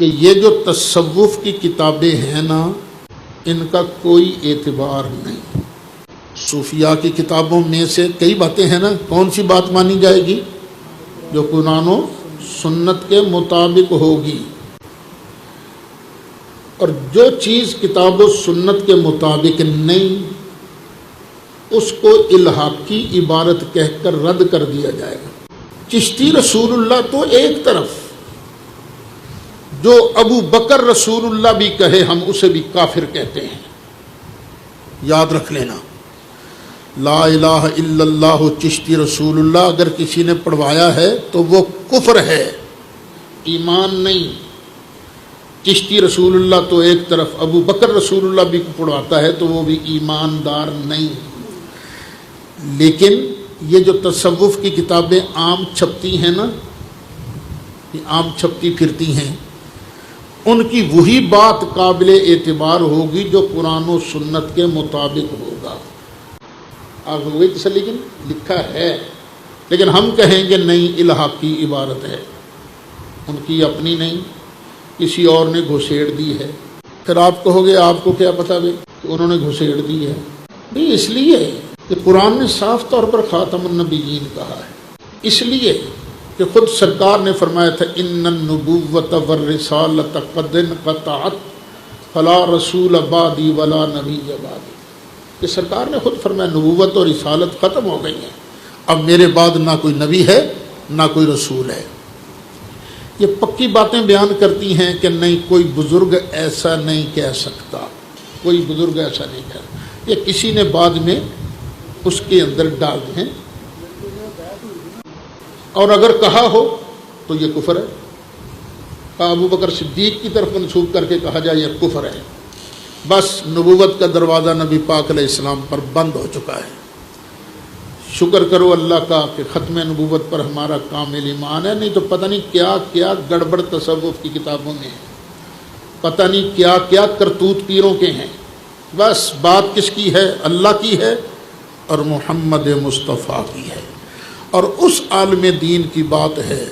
کہ یہ جو تصوف کی کتابیں ہیں نا، ان کا کوئی اعتبار نہیں۔ صوفیاء کی کتابوں میں سے کئی باتیں ہیں نا، کون سی بات مانی جائے گی؟ جو قرآن و سنت کے مطابق ہوگی، اور جو چیز کتاب و سنت کے مطابق نہیں اس کو الحاقی عبارت کہہ کر رد کر دیا جائے گا۔ چشتی رسول اللہ تو ایک طرف، جو ابو بکر رسول اللہ بھی کہے ہم اسے بھی کافر کہتے ہیں۔ یاد رکھ لینا، لا الہ الا اللہ چشتی رسول اللہ اگر کسی نے پڑھوایا ہے تو وہ کفر ہے، ایمان نہیں۔ چشتی رسول اللہ تو ایک طرف، ابو بکر رسول اللہ بھی پڑھواتا ہے تو وہ بھی ایماندار نہیں۔ لیکن یہ جو تصوف کی کتابیں عام چھپتی ہیں نا، یہ عام چھپتی پھرتی ہیں، ان کی وہی بات قابل اعتبار ہوگی جو قرآن و سنت کے مطابق ہوگا۔ آپ کو وہی تسلی کی لکھا ہے، لیکن ہم کہیں گے نہیں الحاقی عبارت ہے، ان کی اپنی نہیں، کسی اور نے گھسیڑ دی ہے۔ پھر آپ کہو گے آپ کو کیا پتا بھی کہ انہوں نے گھسیڑ دی ہے؟ نہیں، اس لیے کہ قرآن نے صاف طور پر خاتم النبیین کہا ہے، اس لیے کہ خود سرکار نے فرمایا تھا ان النبوۃ والرسالۃ قد انقطعت فلا رسول بعدی ولا نبی بعدی، کہ سرکار نے خود فرمایا نبوت اور رسالت ختم ہو گئی ہیں، اب میرے بعد نہ کوئی نبی ہے نہ کوئی رسول ہے۔ یہ پکی باتیں بیان کرتی ہیں کہ نہیں کوئی بزرگ ایسا نہیں کہہ سکتا، کوئی بزرگ ایسا نہیں کہہ، یہ کسی نے بعد میں اس کے اندر ڈال دیں، اور اگر کہا ہو تو یہ کفر ہے۔ ابو بکر صدیق کی طرف منسوب کر کے کہا جائے یہ کفر ہے، بس نبوت کا دروازہ نبی پاک علیہ السلام پر بند ہو چکا ہے۔ شکر کرو اللہ کا کہ ختم نبوت پر ہمارا کامل ایمان ہے، نہیں تو پتہ نہیں کیا کیا گڑبڑ تصوف کی کتابوں میں ہے، پتہ نہیں کیا کیا کرتوت پیروں کے ہیں۔ بس بات کس کی ہے؟ اللہ کی ہے اور محمد مصطفیٰ کی ہے، اور اس عالم دین کی بات ہے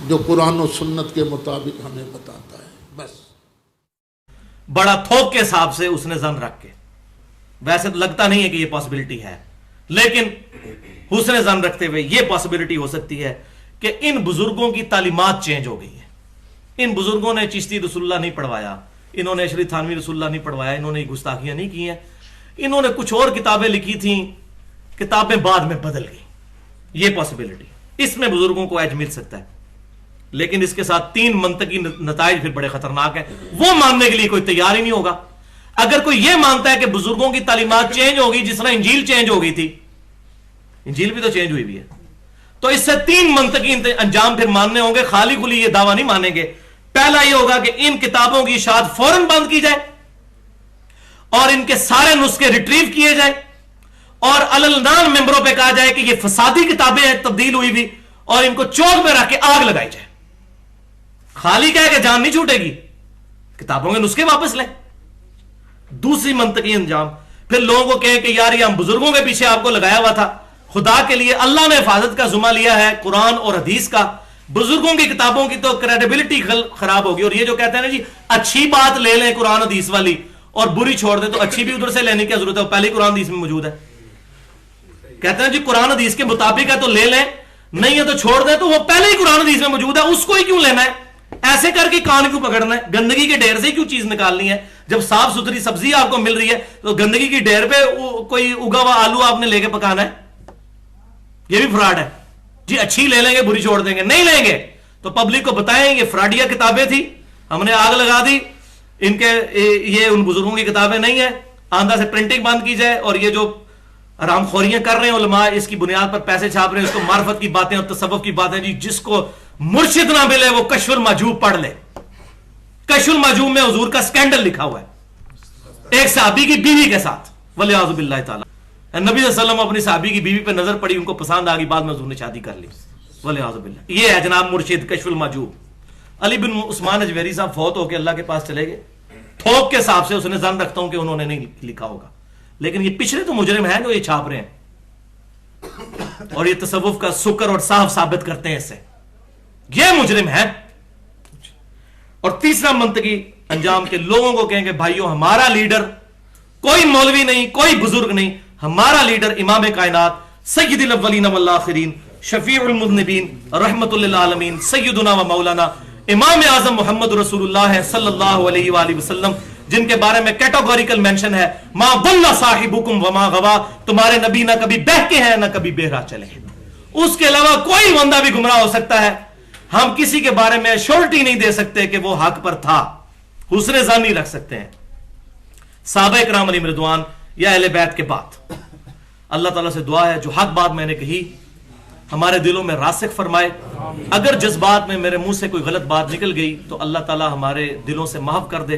جو قرآن و سنت کے مطابق ہمیں بتاتا ہے۔ بس بڑا تھوک کے حساب سے اس نے ضم رکھ کے، ویسے تو لگتا نہیں ہے کہ یہ پاسبلٹی ہے، لیکن حسن ضم رکھتے ہوئے یہ پاسبلٹی ہو سکتی ہے کہ ان بزرگوں کی تعلیمات چینج ہو گئی ہیں۔ ان بزرگوں نے چشتی رسول اللہ نہیں پڑھوایا، انہوں نے اشری تھانوی رسول اللہ نہیں پڑھوایا، انہوں نے گستاخیاں نہیں کی ہیں، انہوں نے کچھ اور کتابیں لکھی تھیں، کتابیں بعد میں بدل گئی، یہ پاسبلٹی، اس میں بزرگوں کو ایج مل سکتا ہے۔ لیکن اس کے ساتھ تین منطقی نتائج پھر بڑے خطرناک ہیں، وہ ماننے کے لیے کوئی تیار ہی نہیں ہوگا۔ اگر کوئی یہ مانتا ہے کہ بزرگوں کی تعلیمات چینج ہوگی جس طرح انجیل چینج ہو گئی تھی، انجیل بھی تو چینج ہوئی بھی ہے، تو اس سے تین منطقی انجام پھر ماننے ہوں گے، خالی کھلی یہ دعویٰ نہیں مانیں گے۔ پہلا یہ ہوگا کہ ان کتابوں کی اشاعت فوراً بند کی جائے اور ان کے سارے نسخے ریٹریو کیے جائیں، اور علنان ممبروں پہ کہا جائے کہ یہ فسادی کتابیں ہیں تبدیل ہوئی بھی، اور ان کو چوک میں رکھ کے آگ لگائی جائے۔ خالی کہہ کہ جان نہیں چھوٹے گی، کتابوں کے نسخے واپس لیں۔ دوسری منطقی انجام پھر لوگوں کو کہیں کہ یار یہ ہم بزرگوں کے پیچھے آپ کو لگایا ہوا تھا، خدا کے لیے اللہ نے حفاظت کا ذمہ لیا ہے قرآن اور حدیث کا، بزرگوں کی کتابوں کی تو کریڈیبلٹی خراب ہوگی۔ اور یہ جو کہتے ہیں نا جی اچھی بات لے لیں قرآن حدیث والی اور بری چھوڑ دیں، تو اچھی بھی ادھر سے لینے کی ضرورت ہے، وہ پہلے ہی قرآن حدیث میں موجود ہے۔ کہتے ہیں جی قرآن حدیث کے مطابق ہے تو لے لیں، نہیں ہے تو چھوڑ دیں، تو وہ پہلے ہی قرآن حدیث میں موجود ہے، اس کو ہی کیوں لینا ہے؟ ایسے کر کے کان کیوں پکڑنا ہے؟ گندگی کے ڈھیر سے کیوں چیز نکالنی ہے؟ جب صاف ستھری سبزی آپ کو مل رہی ہے تو گندگی کی ڈھیر پہ کوئی اگا ہوا آلو آپ نے لے کے پکانا ہے؟ یہ بھی فراڈ ہے۔ جی اچھی لے لیں گے بری چھوڑ دیں گے، نہیں لیں گے تو پبلک کو بتائیں یہ فراڈیا کتابیں تھی، ہم نے آگ لگا دی، ان کے یہ ان بزرگوں کی کتابیں نہیں ہیں، آندھا سے پرنٹنگ بند کی جائے، اور یہ جو حرام خوریاں کر رہے ہیں علماء اس کی بنیاد پر پیسے چھاپ رہے ہیں، اس کو معرفت کی باتیں اور تصوف کی باتیں، جی جس کو مرشد نہ ملے وہ کشف المحجوب پڑھ لے۔ کشف المحجوب میں حضور کا سکینڈل لکھا ہوا ہے ایک صحابی کی بیوی کے ساتھ، ولیعوذ باللہ تعالی۔ نبی صلی اللہ علیہ وسلم اپنی صحابی کی بیوی پہ نظر پڑی، ان کو پسند آ گئی، بعد میں حضور نے شادی کر لی، ولیعوذ باللہ۔ یہ ہے جناب مرشد کشف المحجوب۔ علی بن عثمان اجویری صاحب فوت ہو کے اللہ کے پاس چلے گئے، تھوک کے حساب سے اس نے ظن رکھتا ہوں کہ انہوں نے نہیں لکھا ہوگا، لیکن یہ پچھلے تو مجرم ہیں جو یہ چھاپ رہے ہیں اور یہ تصوف کا سکر اور صاف ثابت کرتے ہیں، اس سے یہ مجرم ہے۔ اور تیسرا منطقی انجام کے لوگوں کو کہیں کہ بھائیوں ہمارا لیڈر کوئی مولوی نہیں، کوئی بزرگ نہیں، ہمارا لیڈر امام کائنات سید الاولین والآخرین شفیع المذنبین رحمت للعالمین سیدنا و مولانا امام اعظم محمد رسول اللہ صلی اللہ علیہ وآلہ وسلم، جن کے بارے میں کیٹاگوریکل مینشن ہے ما ضل صاحبکم وما غوا، تمہارے نبی نہ کبھی بہکے ہیں نہ کبھی بہرا چلے ہیں، اس کے علاوہ کوئی بندہ بھی گمراہ ہو سکتا ہے، ہم کسی کے بارے میں شورٹی نہیں دے سکتے کہ وہ حق پر تھا، حسن ظن نہیں رکھ سکتے ہیں۔ صحابہ کرام علیہم رضوان یا اہل بیت کے بعد اللہ تعالیٰ سے دعا ہے جو حق بات میں نے کہی ہمارے دلوں میں راسخ فرمائے، اگر جذبات میں میرے منہ سے کوئی غلط بات نکل گئی تو اللہ تعالیٰ ہمارے دلوں سے محو کر دے،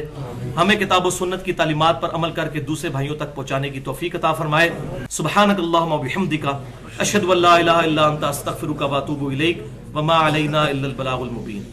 ہمیں کتاب و سنت کی تعلیمات پر عمل کر کے دوسرے بھائیوں تک پہنچانے کی توفیق عطا فرمائے۔ سبحانک اللہم و بحمدک اشہد ان لا الہ الا انت استغفرک و اتوب الیک وما علینا الا البلاغ المبین۔